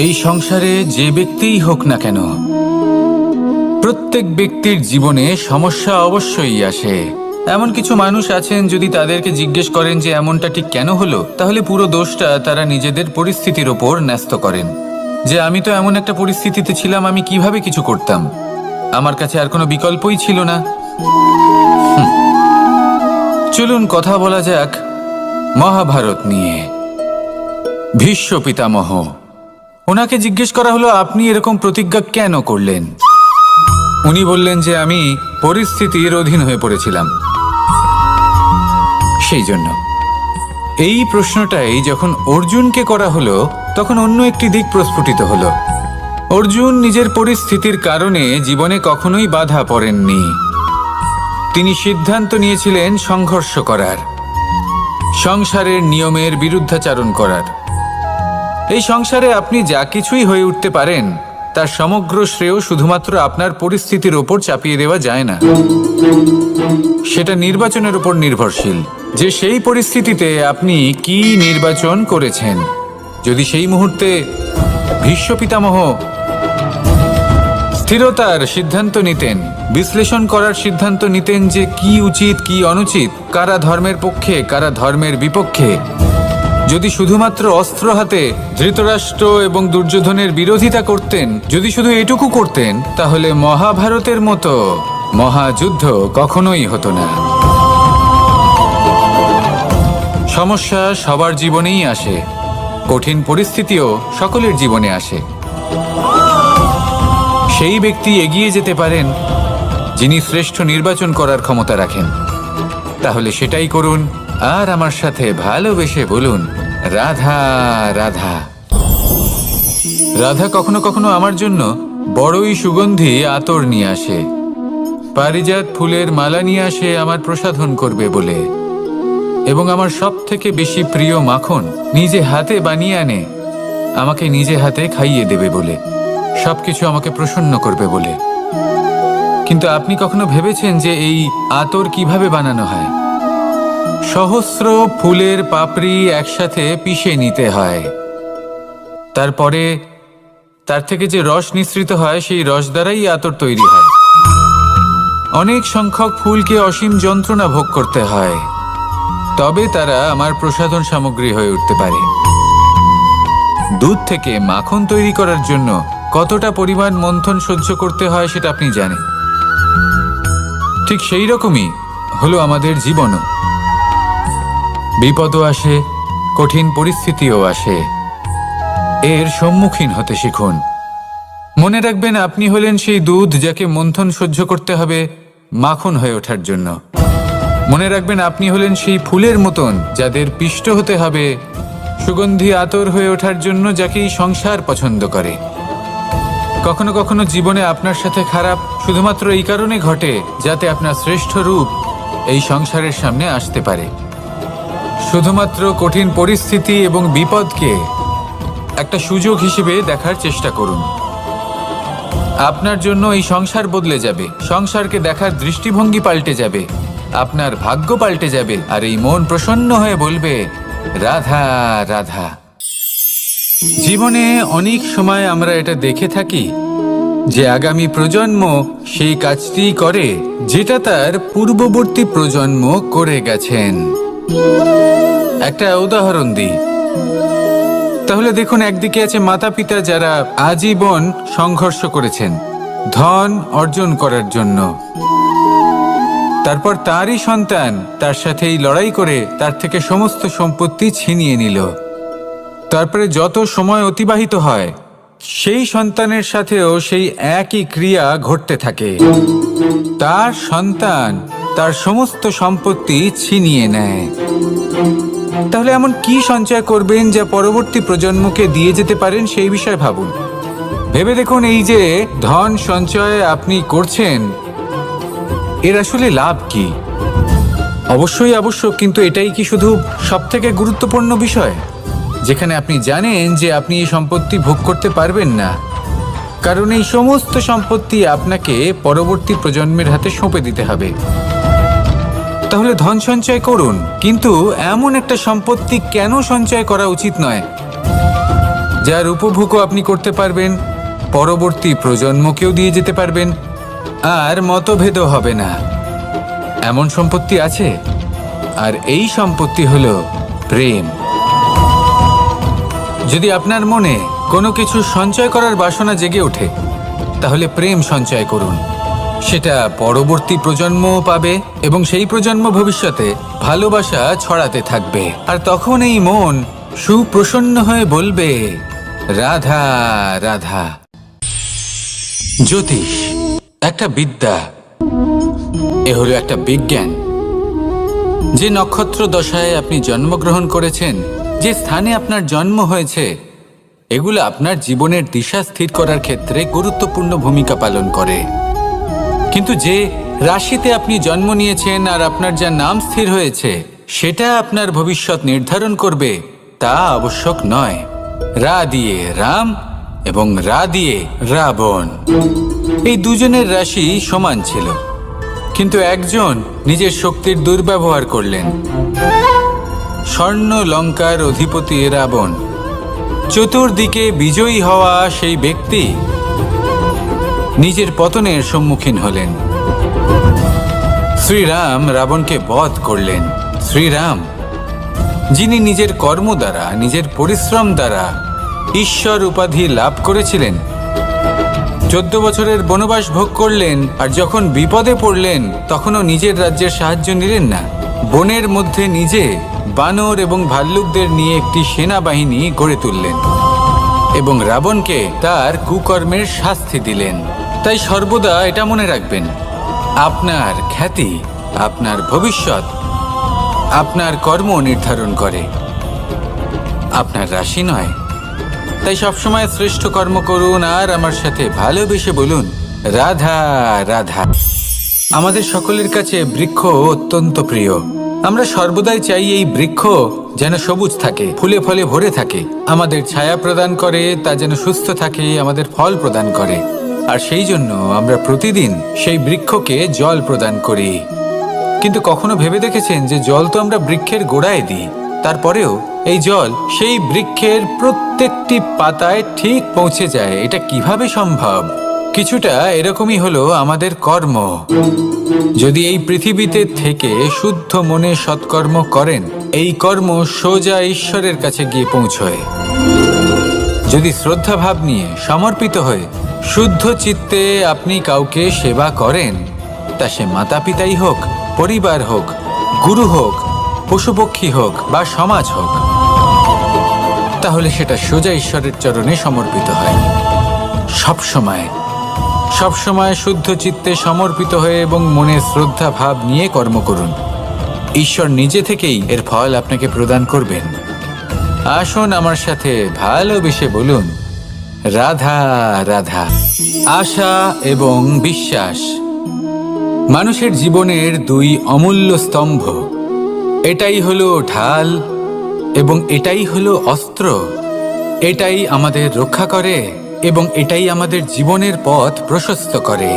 এই সংসারে যে ব্যক্তিই হোক না কেন, প্রত্যেক ব্যক্তির জীবনে সমস্যা অবশ্যই আসে। এমন কিছু মানুষ আছেন, যদি তাদেরকে জিজ্ঞেস করেন যে এমনটা ঠিক কেন হলো, তাহলে পুরো দোষটা তারা নিজেদের পরিস্থিতির ওপর ন্যস্ত করেন। যে আমি তো এমন একটা পরিস্থিতিতে ছিলাম, আমি কিভাবে কিছু করতাম, আমার কাছে আর কোনো বিকল্পই ছিল না। চলুন কথা বলা যাক মহাভারত নিয়ে। ভীষ্ম পিতামহ, ওনাকে জিজ্ঞেস করা হলো আপনি এরকম প্রতিজ্ঞা কেন করলেন। উনি বললেন যে আমি পরিস্থিতির অধীন হয়ে পড়েছিলাম, সেই জন্য। এই প্রশ্নটাই যখন অর্জুনকে করা হলো, তখন অন্য একটি দিক প্রস্ফুটিত হলো। অর্জুন নিজের পরিস্থিতির কারণে জীবনে কখনোই বাধা পড়েননি। তিনি সিদ্ধান্ত নিয়েছিলেন সংঘর্ষ করার, সংসারের নিয়মের বিরুদ্ধাচারণ করার। এই সংসারে আপনি যা কিছুই হয়ে উঠতে পারেন, তার সমগ্র শ্রেয় শুধুমাত্র আপনার পরিস্থিতির ওপর চাপিয়ে দেওয়া যায় না। সেটা নির্বাচনের উপর নির্ভরশীল, যে সেই পরিস্থিতিতে আপনি কি নির্বাচন করেছেন। যদি সেই মুহূর্তে ভীষ্ম পিতামহ স্থিরতার সিদ্ধান্ত নিতেন, বিশ্লেষণ করার সিদ্ধান্ত নিতেন যে কি উচিত কি অনুচিত, কারা ধর্মের পক্ষে কারা ধর্মের বিপক্ষে, যদি শুধুমাত্র অস্ত্র হাতে ধৃতরাষ্ট্র এবং দুর্যোধনের বিরোধিতা করতেন, যদি শুধু এটুকু করতেন, তাহলে মহাভারতের মতো মহাযুদ্ধ কখনোই হতো না। সমস্যা সবার জীবনেই আসে, কঠিন পরিস্থিতিও সকলের জীবনে আসে। সেই ব্যক্তি এগিয়ে যেতে পারেন যিনি শ্রেষ্ঠ নির্বাচন করার ক্ষমতা রাখেন। তাহলে সেটাই করুন, আর আমার সাথে ভালোবেসে বলুন রাধা রাধা। রাধা কখনো কখনো আমার জন্য বড়ই সুগন্ধি আতর নিয়ে আসে, পারিজাত ফুলের মালা নিয়ে আসে আমার প্রসাধন করবে বলে, এবং আমার সব থেকে বেশি প্রিয় মাখন নিজে হাতে বানিয়ে আনে আমাকে নিজে হাতে খাইয়ে দেবে বলে, সবকিছু আমাকে প্রসন্ন করবে বলে। কিন্তু আপনি কখনো ভেবেছেন যে এই আতর কিভাবে বানানো হয়? সহস্র ফুলের পাপড়ি একসাথে পিষে নিতে হয়, তারপরে তার থেকে যে রস নিঃসৃত হয়, সেই রস দ্বারাই আতর তৈরি হয়। অনেক সংখ্যক ফুলকে অসীম যন্ত্রণা ভোগ করতে হয়, তবে তারা আমার প্রসাধন সামগ্রী হয়ে উঠতে পারে। দুধ থেকে মাখন তৈরি করার জন্য কতটা পরিমাণ মন্থন সহ্য করতে হয় সেটা আপনি জানেন। ঠিক সেই রকমই হলো আমাদের জীবনও। বিপদও আসে, কঠিন পরিস্থিতিও আসে, এর সম্মুখীন হতে শিখুন। মনে রাখবেন, আপনি হলেন সেই দুধ যাকে মন্থন সহ্য করতে হবে মাখন হয়ে ওঠার জন্য। মনে রাখবেন, আপনি হলেন সেই ফুলের মতন যাদের পিষ্ট হতে হবে সুগন্ধি আতর হয়ে ওঠার জন্য, যাকেই সংসার পছন্দ করে। কখনো কখনো জীবনে আপনার সাথে খারাপ শুধুমাত্র এই কারণে ঘটে যাতে আপনার শ্রেষ্ঠ রূপ এই সংসারের সামনে আসতে পারে। শুধুমাত্র কঠিন পরিস্থিতি এবং বিপদকে একটা সুযোগ হিসেবে দেখার চেষ্টা করুন। আপনার জন্য এই সংসার বদলে যাবে, সংসারকে দেখার দৃষ্টিভঙ্গি পাল্টে যাবে, আপনার ভাগ্য পাল্টে যাবে, আর এই মন প্রসন্ন হয়ে বলবে রাধা রাধা। জীবনে অনেক সময় আমরা এটা দেখে থাকি যে আগামী প্রজন্ম সেই কাজটি করে যেটা তার পূর্ববর্তী প্রজন্ম করে গেছেন। একটা উদাহরণ দিই, তাহলে দেখুন, একদিকে আছে মাতা পিতা যারা আজীবন সংঘর্ষ করেছেন ধন অর্জন করার জন্য, তারপর তারই সন্তান তার সাথেই লড়াই করে তার থেকে সমস্ত সম্পত্তি ছিনিয়ে নিল। তারপরে যত সময় অতিবাহিত হয়, সেই সন্তানের সাথেও সেই একই ক্রিয়া ঘটতে থাকে। তার সন্তান তার সমস্ত সম্পত্তি ছিনিয়ে নেয়। তাহলে এমন কি সঞ্চয় করবেন যা পরবর্তী প্রজন্মকে দিয়ে যেতে পারেন, সেই বিষয়ে ভাবুন। ভেবে দেখুন, এই যে ধন সঞ্চয় আপনি করছেন, এর আসলে লাভ কি? অবশ্যই আবশ্যক, কিন্তু এটাই কি শুধু সবথেকে গুরুত্বপূর্ণ বিষয়, যেখানে আপনি জানেন যে আপনি এই সম্পত্তি ভোগ করতে পারবেন না, কারণ এই সমস্ত সম্পত্তি আপনাকে পরবর্তী প্রজন্মের হাতে সঁপে দিতে হবে। তাহলে ধন সঞ্চয় করুন, কিন্তু এমন একটা সম্পত্তি কেন সঞ্চয় করা উচিত নয় যার উপভোগও আপনি করতে পারবেন, পরবর্তী প্রজন্মকেও দিয়ে যেতে পারবেন, আর মতভেদও হবে না। এমন সম্পত্তি আছে, আর এই সম্পত্তি হলো প্রেম। যদি আপনার মনে কোনো কিছু সঞ্চয় করার বাসনা জেগে ওঠে, তাহলে প্রেম সঞ্চয় করুন। সেটা পরবর্তী প্রজন্মও পাবে এবং সেই প্রজন্ম ভবিষ্যতে ভালোবাসা ছড়াতে থাকবে। আর তখন এই মন সুপ্রসন্ন হয়ে বলবে, রাধা রাধা। জ্যোতিষ একটা বিদ্যা, এ হলো একটা বিজ্ঞান। যে নক্ষত্র দশায় আপনি জন্মগ্রহণ করেছেন, যে স্থানে আপনার জন্ম হয়েছে, এগুলো আপনার জীবনের দিশা স্থির করার ক্ষেত্রে গুরুত্বপূর্ণ ভূমিকা পালন করে। কিন্তু যে রাশিতে আপনি জন্ম নিয়েছেন আর আপনার যা নাম স্থির হয়েছে, সেটা আপনার ভবিষ্যৎ নির্ধারণ করবে তা আবশ্যক নয়। রা দিয়ে রাম এবং রা দিয়ে রাবণ, এই দুজনের রাশি সমান ছিল, কিন্তু একজন নিজের শক্তির দুর্ব্যবহার করলেন। স্বর্ণ লঙ্কার অধিপতি রাবণ, চতুর্দিকে বিজয়ী হওয়া সেই ব্যক্তি নিজের পতনের সম্মুখীন হলেন। শ্রীরাম রাবণকে বধ করলেন। শ্রীরাম, যিনি নিজের কর্ম দ্বারা, নিজের পরিশ্রম দ্বারা ঈশ্বর উপাধি লাভ করেছিলেন, 14 বছরের বনবাস ভোগ করলেন, আর যখন বিপদে পড়লেন তখনও নিজের রাজ্যের সাহায্য নিলেন না। বনের মধ্যে নিজে বানর এবং ভাল্লুকদের নিয়ে একটি সেনাবাহিনী গড়ে তুললেন এবং রাবণকে তার কুকর্মের শাস্তি দিলেন। তাই সর্বদা এটা মনে রাখবেন, আপনার খ্যাতি, আপনার ভবিষ্যৎ আপনার কর্ম নির্ধারণ করে, আপনার রাশি নয়। তাই সবসময় শ্রেষ্ঠ কর্ম করুন আর আমার সাথে ভালোবেসে বলুন, রাধা রাধা। আমাদের সকলের কাছে বৃক্ষ অত্যন্ত প্রিয়। আমরা সর্বদাই চাই এই বৃক্ষ যেন সবুজ থাকে, ফুলে ফলে ভরে থাকে, আমাদের ছায়া প্রদান করে, তা যেন সুস্থ থাকে, আমাদের ফল প্রদান করে। আর সেই জন্য আমরা প্রতিদিন সেই বৃক্ষকে জল প্রদান করি। কিন্তু কখনো ভেবে দেখেছেন যে জল তো আমরা বৃক্ষের গোড়ায় দিই, তারপরেও এই জল সেই বৃক্ষের প্রত্যেকটি পাতায় ঠিক পৌঁছে যায়? এটা কিভাবে সম্ভব? কিছুটা এরকমই হলো আমাদের কর্ম। যদি এই পৃথিবীতে থেকে শুদ্ধ মনে সৎকর্ম করেন, এই কর্ম সোজা ঈশ্বরের কাছে গিয়ে পৌঁছয়। যদি শ্রদ্ধাভাব নিয়ে, সমর্পিত হয়ে, শুদ্ধ চিত্তে আপনি কাউকে সেবা করেন, তা সে মাতা পিতাই হোক, পরিবার হোক, গুরু হোক, পশুপক্ষী হোক বা সমাজ হোক, তাহলে সেটা সোজা ঈশ্বরের চরণে সমর্পিত হয়। সবসময় শুদ্ধ চিত্তে সমর্পিত হয়ে এবং মনে শ্রদ্ধা ভাব নিয়ে কর্ম করুন। ঈশ্বর নিজে থেকেই এর ফল আপনাকে প্রদান করবেন। আসুন আমার সাথে ভালোবেসে বলুন, রাধা রাধা। আশা এবং বিশ্বাস মানুষের জীবনের দুই অমূল্য স্তম্ভ। এটাই হলো ঢাল এবং এটাই হলো অস্ত্র। এটাই আমাদের রক্ষা করে এবং এটাই আমাদের জীবনের পথ প্রশস্ত করে।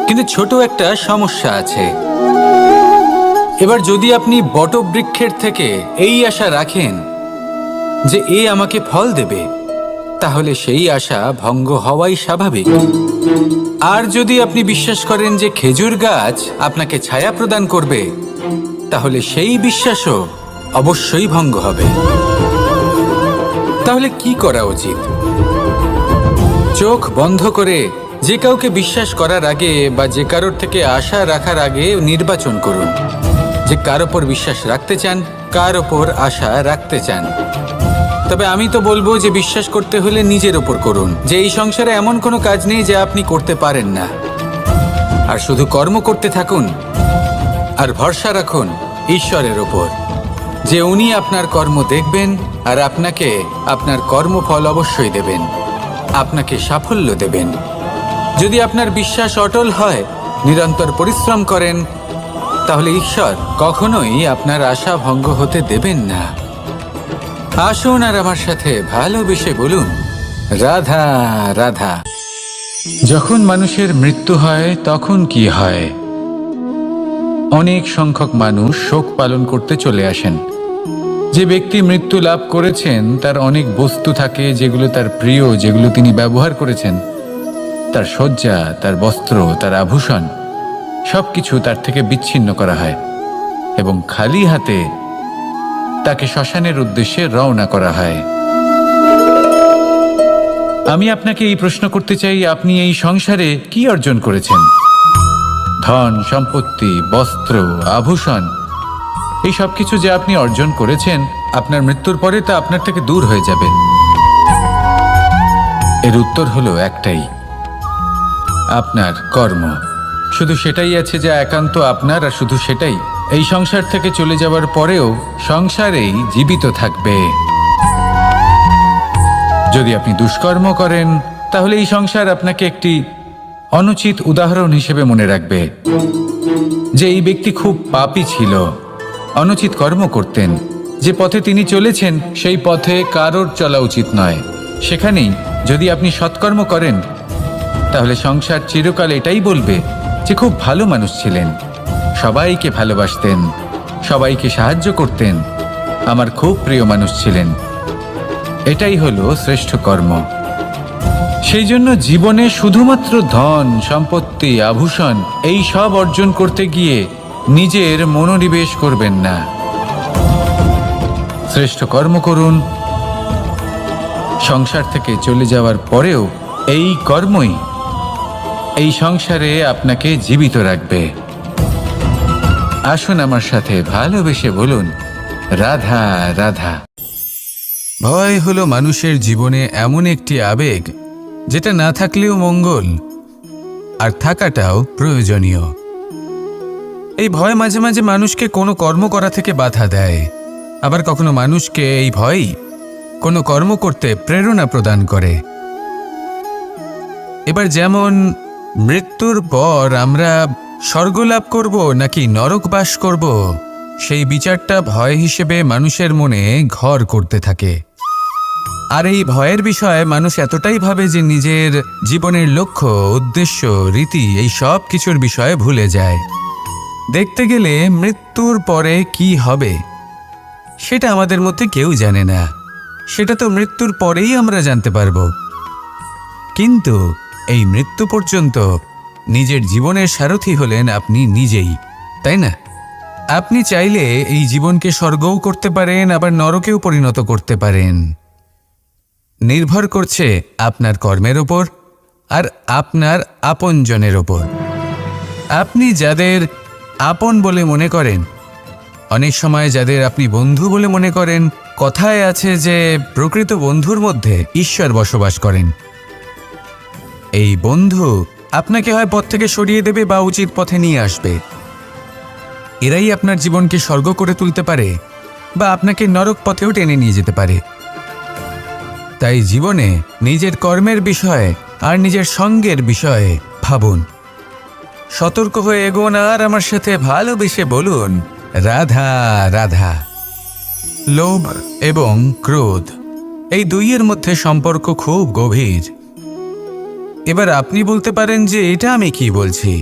কিন্তু ছোট একটা সমস্যা আছে। এবার যদি আপনি বটবৃক্ষের থেকে এই আশা রাখেন যে এ আমাকে ফল দেবে, তাহলে সেই আশা ভঙ্গ হওয়াই স্বাভাবিক। আর যদি আপনি বিশ্বাস করেন যে খেজুর গাছ আপনাকে ছায়া প্রদান করবে, তাহলে সেই বিশ্বাসও অবশ্যই ভঙ্গ হবে। তাহলে কি করা উচিত? চোখ বন্ধ করে যে কাউকে বিশ্বাস করার আগে বা যে কারোর থেকে আশা রাখার আগে নির্বাচন করুন যে কার ওপর বিশ্বাস রাখতে চান, কার ওপর আশা রাখতে চান। তবে আমি তো বলবো যে বিশ্বাস করতে হলে নিজের ওপর করুন, যে এই সংসারে এমন কোনো কাজ নেই যা আপনি করতে পারেন না। আর শুধু কর্ম করতে থাকুন আর ভরসা রাখুন ঈশ্বরের ওপর, যে উনি আপনার কর্ম দেখবেন আর আপনাকে আপনার কর্মফল অবশ্যই দেবেন, আপনাকে সাফল্য দেবেন। যদি আপনার বিশ্বাস অটল হয়, নিরন্তর পরিশ্রম করেন, তাহলে ঈশ্বর কখনোই আপনার আশা ভঙ্গ হতে দেবেন না। আসুন আর আমার সাথে ভালোবেসে বলুন, রাধা রাধা। যখন মানুষের মৃত্যু হয় তখন কি হয়? অনেক সংখ্যক মানুষ শোক পালন করতে চলে আসেন। যে ব্যক্তি মৃত্যু লাভ করেছেন তার অনেক বস্তু থাকে যেগুলো তার প্রিয়, যেগুলো তিনি ব্যবহার করেছেন। তার শয্যা, তার বস্ত্র, তার আভূষণ সবকিছু তার থেকে বিচ্ছিন্ন করা হয় এবং খালি হাতে তাকে শ্মশানের উদ্দেশ্যে রওনা করা হয়। আমি আপনাকে এই প্রশ্ন করতে চাই, আপনি এই সংসারে কি অর্জন করেছেন? ধন সম্পত্তি, বস্ত্র, আভূষণ, এই সব কিছু যে আপনি অর্জন করেছেন, আপনার মৃত্যুর পরে তা আপনার থেকে দূর হয়ে যাবে। এর উত্তর হলো একটাই, আপনার কর্ম। শুধু সেটাই আছে যা একান্ত আপনার, আর শুধু সেটাই এই সংসার থেকে চলে যাওয়ার পরেও সংসারেই জীবিত থাকবে। যদি আপনি দুষ্কর্ম করেন তাহলে এই সংসার আপনাকে একটি অনুচিত উদাহরণ হিসেবে মনে রাখবে যে এই ব্যক্তি খুব পাপী ছিল, অনুচিত কর্ম করতেন। যে পথে তিনি চলেছেন সেই পথে কারোর চলা উচিত নয়। সেখানেই যদি আপনি সৎকর্ম করেন তাহলে সংসার চিরকাল এটাই বলবে যে খুব ভালো মানুষ ছিলেন, সবাইকে ভালোবাসতেন, সবাইকে সাহায্য করতেন, আমার খুব প্রিয় মানুষ ছিলেন। এটাই হলো শ্রেষ্ঠ কর্ম। সেই জন্য জীবনে শুধুমাত্র ধন সম্পত্তি আভূষণ এই সব অর্জন করতে গিয়ে নিজের মনোনিবেশ করবেন না। শ্রেষ্ঠ কর্ম করুন। সংসার থেকে চলে যাওয়ার পরেও এই কর্মই এই সংসারে আপনাকে জীবিত রাখবে। আসুন আমার সাথে ভালোবেসে বলুন, রাধা রাধা। ভয় হলো মানুষের জীবনে এমন একটি আবেগ যেটা না থাকলেও মঙ্গল, আর থাকাটাও প্রয়োজনীয়। এই ভয় মাঝে মাঝে মানুষকে কোনো কর্ম করা থেকে বাধা দেয়, আবার কখনো মানুষকে এই ভয়ই কোনো কর্ম করতে প্রেরণা প্রদান করে। এবার যেমন মৃত্যুর পর আমরা স্বর্গলাভ করব নাকি নরক বাস করব, সেই বিচারটা ভয় হিসেবে মানুষের মনে ঘর করতে থাকে। আর এই ভয়ের বিষয়ে মানুষ এতটাই ভাবে যে নিজের জীবনের লক্ষ্য, উদ্দেশ্য, রীতি এই সব কিছুর বিষয়ে ভুলে যায়। দেখতে গেলে মৃত্যুর পরে কি হবে সেটা আমাদের মধ্যে কেউ জানে না, সেটা তো মৃত্যুর পরেই আমরা জানতে পারব। কিন্তু এই মৃত্যু পর্যন্ত নিজের জীবনের সারথি হলেন আপনি নিজেই, তাই না? আপনি চাইলে এই জীবনকে স্বর্গও করতে পারেন, আবার নরকেও পরিণত করতে পারেন। নির্ভর করছে আপনার কর্মের ওপর আর আপনার আপনজনের ওপর। আপনি যাদের আপন বলে মনে করেন, অনেক সময় যাদের আপনি বন্ধু বলে মনে করেন, কথায় আছে যে প্রকৃত বন্ধুর মধ্যে ঈশ্বর বসবাস করেন। এই বন্ধু আপনাকে হয় পথ থেকে সরিয়ে দেবে বা উচিত পথে নিয়ে আসবে। এরাই আপনার জীবনকে স্বর্গ করে তুলতে পারে বা আপনাকে নরক পথেও টেনে নিয়ে যেতে পারে। তাই জীবনে নিজের কর্মের বিষয়ে আর নিজের সঙ্গের বিষয়ে ভাবুন, সতর্ক হয়ে এগোন, আর আমার সাথে ভালোবেসে বলুন, রাধা রাধা। লোভ এবং ক্রোধ এই দুইয়ের মধ্যে সম্পর্ক খুব গভীর। এবার আপনি বলতে পারেন যে এটা আমি কি বলছি,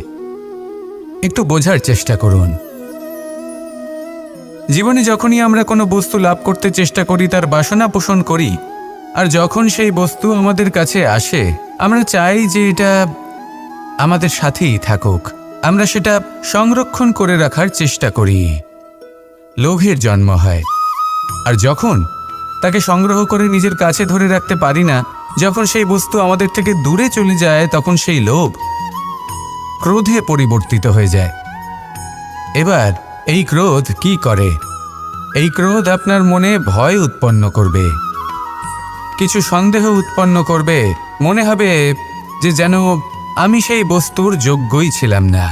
একটু বোঝার চেষ্টা করুন। জীবনে যখনই আমরা কোনো বস্তু লাভ করতে চেষ্টা করি, তার বাসনা পোষণ করি, আর যখন সেই বস্তু আমাদের কাছে আসে আমরা চাই যে এটা আমাদের সাথেই থাকুক, আমরা সেটা সংরক্ষণ করে রাখার চেষ্টা করি। লোভের জন্ম হয়, আর যখন তাকে সংগ্রহ করে নিজের কাছে ধরে রাখতে পারি না, যখন সেই বস্তু আমাদের থেকে দূরে চলে যায়, তখন সেই লোভ ক্রোধে পরিবর্তিত হয়ে যায়। এবার এই ক্রোধ কি করে? এই ক্রোধ আপনার মনে ভয় উৎপন্ন করবে, কিছু সন্দেহ উৎপন্ন করবে, মনে হবে যে যেন আমি সেই বস্তুর যোগ্যই ছিলাম না,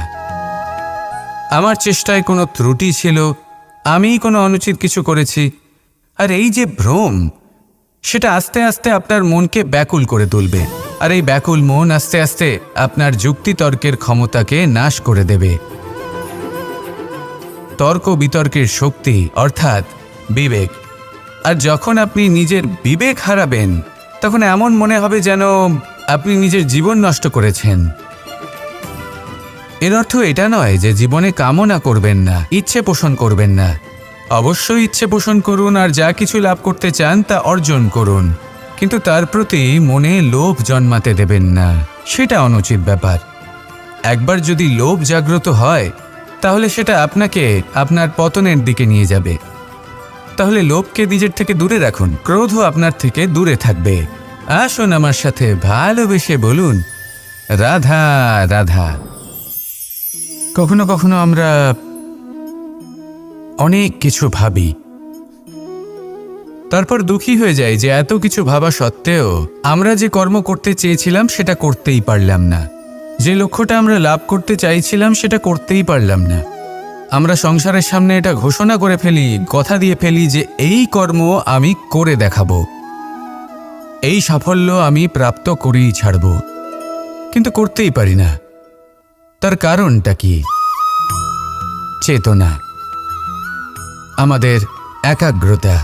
আমার চেষ্টায় কোনো ত্রুটি ছিল, আমিই কোনো অনুচিত কিছু করেছি। আর এই যে ভ্রম, সেটা আস্তে আস্তে আপনার মনকে ব্যাকুল করে তুলবে, আর এই ব্যাকুল মন আস্তে আস্তে আপনার যুক্তিতর্কের ক্ষমতাকে নাশ করে দেবে। তর্ক বিতর্কের শক্তি অর্থাৎ বিবেক। আর যখন আপনি নিজের বিবেক হারাবেন, তখন এমন মনে হবে যেন আপনি নিজের জীবন নষ্ট করেছেন। এর অর্থ এটা নয় যে জীবনে কামনা করবেন না, ইচ্ছে পোষণ করবেন না, অবশ্যই ইচ্ছে পোষণ করুন আর যা কিছু লাভ করতে চান তা অর্জন করুন, কিন্তু তার প্রতি মনে লোভ জন্মাতে দেবেন না, সেটা অনুচিত ব্যাপার। একবার যদি লোভ জাগ্রত হয় তাহলে সেটা আপনাকে আপনার পতনের দিকে নিয়ে যাবে। তাহলে লোভকে নিজের থেকে দূরে রাখুন, ক্রোধও আপনার থেকে দূরে থাকবে। আসুন আমার সাথে ভালোবেসে বলুন রাধা রাধা। কখনো কখনো আমরা অনেক কিছু ভাবি, তারপর দুঃখী হয়ে যাই যে এত কিছু ভাবা সত্ত্বেও আমরা যে কর্ম করতে চেয়েছিলাম সেটা করতেই পারলাম না, যে লক্ষ্যটা আমরা লাভ করতে চাইছিলাম সেটা করতেই পারলাম না। আমরা সংসারের সামনে এটা ঘোষণা করে ফেলি, কথা দিয়ে ফেলি যে এই কর্ম আমি করে দেখাবো, এই সাফল্য আমি প্রাপ্ত করেই ছাড়ব, কিন্তু করতেই পারি না। তার কারণটা কি? চেতনা, আমাদের একাগ্রতা।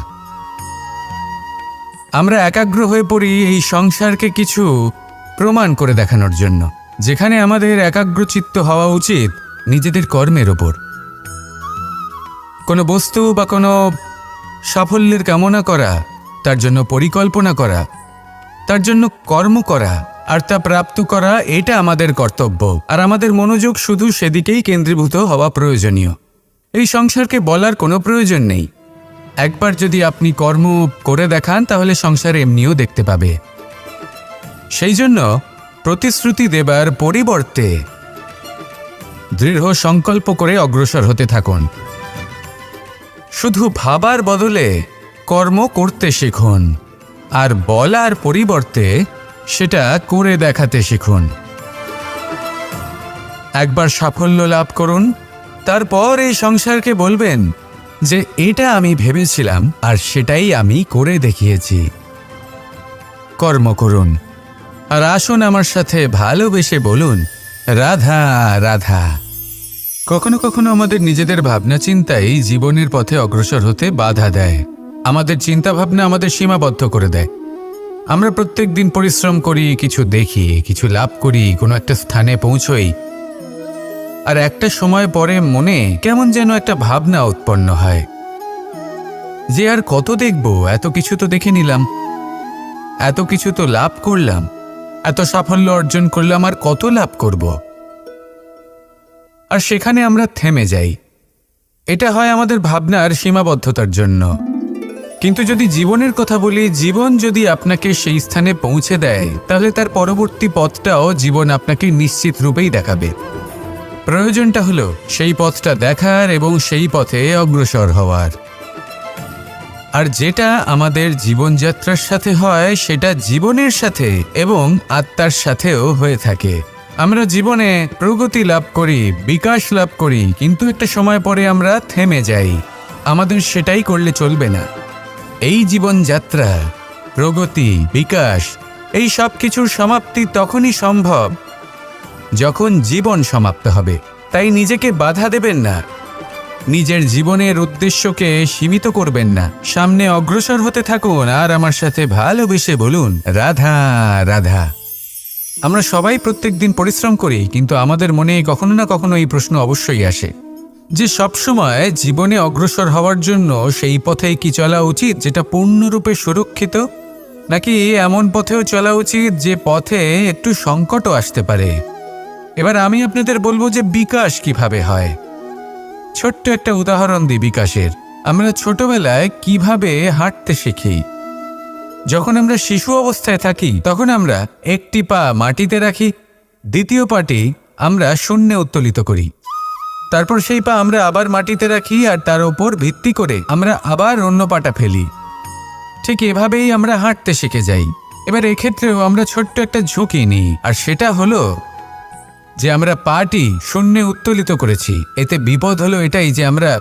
আমরা একাগ্র হয়ে পড়ি এই সংসারকে কিছু প্রমাণ করে দেখানোর জন্য, যেখানে আমাদের একাগ্রচিত্ত হওয়া উচিত নিজেদের কর্মের ওপর। কোনো বস্তু বা কোনো সাফল্যের কামনা করা, তার জন্য পরিকল্পনা করা, তার জন্য কর্ম করা আর তা প্রাপ্ত করা, এটা আমাদের কর্তব্য। আর আমাদের মনোযোগ শুধু সেদিকেই কেন্দ্রীভূত হওয়া প্রয়োজনীয়। এই সংসারকে বলার কোনো প্রয়োজন নেই। একবার যদি আপনি কর্ম করে দেখান তাহলে সংসার এমনিও দেখতে পাবে। সেই জন্য প্রতিশ্রুতি দেবার পরিবর্তে দৃঢ় সংকল্প করে অগ্রসর হতে থাকুন। শুধু ভাবার বদলে কর্ম করতে শিখুন, আর বলার পরিবর্তে সেটা করে দেখাতে শিখুন। একবার সাফল্য লাভ করুন, তারপর এই সংসারকে বলবেন যে এটা আমি ভেবেছিলাম আর সেটাই আমি করে দেখিয়েছি। কর্ম করুন আর আসুন আমার সাথে ভালোবেসে বলুন রাধা রাধা। কখনো কখনো আমাদের নিজেদের ভাবনা চিন্তাই জীবনের পথে অগ্রসর হতে বাধা দেয়। আমাদের চিন্তা ভাবনা আমাদের সীমাবদ্ধ করে দেয়। আমরা প্রত্যেক দিন পরিশ্রম করি, কিছু দেখি, কিছু লাভ করি, কোনো একটা স্থানে পৌঁছই, আর একটা সময় পরে মনে কেমন যেন একটা ভাবনা উৎপন্ন হয় যে আর কত দেখব, এত কিছু তো দেখে নিলাম, এত কিছু তো লাভ করলাম, এত সাফল্য অর্জন করলাম, আর কত লাভ করব। আর সেখানে আমরা থেমে যাই। এটা হয় আমাদের ভাবনার সীমাবদ্ধতার জন্য। কিন্তু যদি জীবনের কথা বলি, জীবন যদি আপনাকে সেই স্থানে পৌঁছে দেয় তাহলে তার পরবর্তী পথটাও জীবন আপনাকে নিশ্চিত রূপেই দেখাবে। প্রয়োজনটা হলো সেই পথটা দেখার এবং সেই পথে অগ্রসর হওয়ার। আর যেটা আমাদের জীবনযাত্রার সাথে হয় সেটা জীবনের সাথে এবং আত্মার সাথেও হয়ে থাকে। আমরা জীবনে প্রগতি লাভ করি, বিকাশ লাভ করি, কিন্তু একটা সময় পরে আমরা থেমে যাই। আমাদের সেটাই করলে চলবে না। এই জীবনযাত্রা, প্রগতি, বিকাশ, এই সব কিছুর সমাপ্তি তখনই সম্ভব যখন জীবন সমাপ্ত হবে। তাই নিজেকে বাধা দেবেন না, নিজের জীবনের উদ্দেশ্যকে সীমিত করবেন না। সামনে অগ্রসর হতে থাকুন আর আমার সাথে ভালোবেসে বলুন রাধা রাধা। আমরা সবাই প্রত্যেক দিন পরিশ্রম করি, কিন্তু আমাদের মনে কখনো না কখনো এই প্রশ্ন অবশ্যই আসে যে সবসময় জীবনে অগ্রসর হওয়ার জন্য সেই পথেই কি চলা উচিত যেটা পূর্ণরূপে সুরক্ষিত, নাকি এমন পথেও চলা উচিত যে পথে একটু সংকটও আসতে পারে। এবার আমি আপনাদের বলবো যে বিকাশ কিভাবে হয়। ছোট্ট একটা উদাহরণ দিই বিকাশের। আমরা ছোটবেলায় কিভাবে হাঁটতে শিখি। যখন আমরা শিশু অবস্থায় থাকি তখন আমরা একটি পা মাটিতে রাখি, দ্বিতীয় পাটি আমরা শূন্যে উত্তোলিত করি, তারপর সেই পা আমরা আবার মাটিতে রাখি আর তার উপর ভিত্তি করে আমরা আবার অন্য পাটা ফেলি। ঠিক এভাবেই আমরা হাঁটতে শিখে যাই। এবার এক্ষেত্রেও আমরা ছোট্ট একটা ঝুঁকি নিই, আর সেটা হলো যে আমরা পাটি শূন্যে উত্তোলিত করেছি। এতে বিপদ হলো এটাই যে আমরা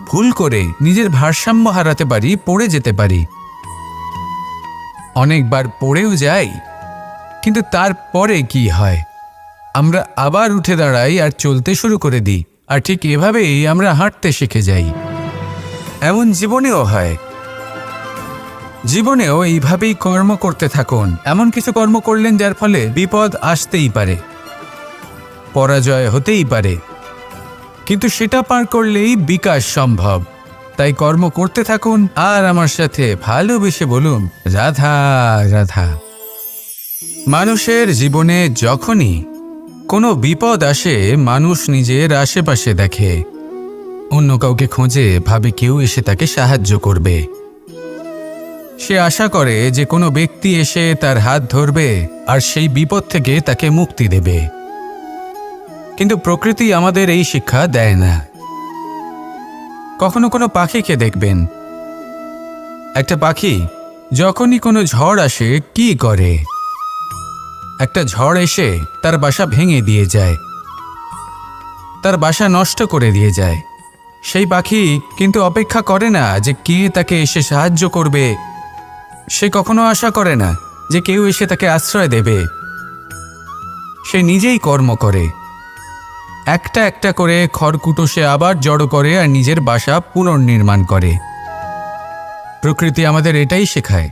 ভুল করে নিজের ভারসাম্য হারাতে পারি, পড়ে যেতে পারি। অনেকবার পড়েও যাই, কিন্তু তারপরে কি হয়? আমরা আবার উঠে দাঁড়াই আর চলতে শুরু করে দিই, আর ঠিক এভাবেই আমরা হাঁটতে শিখে যাই। এমন জীবনেও হয়। জীবনেও এইভাবেই কর্ম করতে থাকুন। এমন কিছু কর্ম করলেন যার ফলে বিপদ আসতেই পারে, পরাজয় হতেই পারে, কিন্তু সেটা পার করলেই বিকাশ সম্ভব। তাই কর্ম করতে থাকুন আর আমার সাথে ভালোবেসে বলুন রাধা রাধা। মানুষের জীবনে যখনই কোনো বিপদ আসে, মানুষ নিজের আশেপাশে দেখে, অন্য কাউকে খোঁজে, ভাবে কেউ এসে তাকে সাহায্য করবে। সে আশা করে যে কোনো ব্যক্তি এসে তার হাত ধরবে আর সেই বিপদ থেকে তাকে মুক্তি দেবে। কিন্তু প্রকৃতি আমাদের এই শিক্ষা দেয় না। কখনো কোনো পাখিকে দেখবেন, একটা পাখি যখনই কোনো ঝড় আসে কি করে? একটা ঝড় এসে তার বাসা ভেঙে দিয়ে যায়, তার বাসা নষ্ট করে দিয়ে যায়। সেই পাখি কিন্তু অপেক্ষা করে না যে কে তাকে এসে সাহায্য করবে। সে কখনো আশা করে না যে কেউ এসে তাকে আশ্রয় দেবে। সে নিজেই কর্ম করে, একটা একটা করে খড়কুটো সে আবার জড়ো করে আর নিজের বাসা পুনর্নির্মাণ করে। প্রকৃতি আমাদের এটাই শেখায়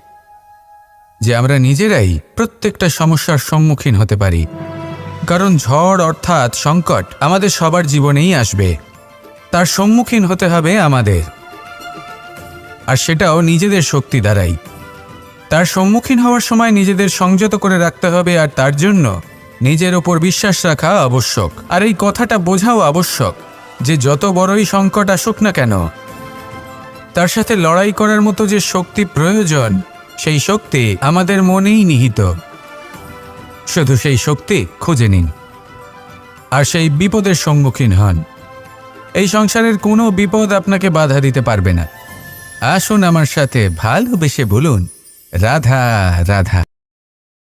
যে আমরা নিজেরাই প্রত্যেকটা সমস্যার সম্মুখীন হতে পারি। কারণ ঝড় অর্থাৎ সংকট আমাদের সবার জীবনেই আসবে, তার সম্মুখীন হতে হবে আমাদের, আর সেটাও নিজেদের শক্তি দ্বারাই। তার সম্মুখীন হওয়ার সময় নিজেদের সংযত করে রাখতে হবে, আর তার জন্য নিজের ওপর বিশ্বাস রাখা আবশ্যক। আর এই কথাটা বোঝাও আবশ্যক যে যত বড়ই সংকট আসুক না কেন, তার সাথে লড়াই করার মতো যে শক্তি প্রয়োজন, সেই শক্তি আমাদের মনেই নিহিত। শুধু সেই শক্তি খুঁজে নিন আর সেই বিপদের সম্মুখীন হন। এই সংসারের কোনো বিপদ আপনাকে বাধা দিতে পারবে না। আসুন আমার সাথে ভালোবেসে বলুন রাধা রাধা।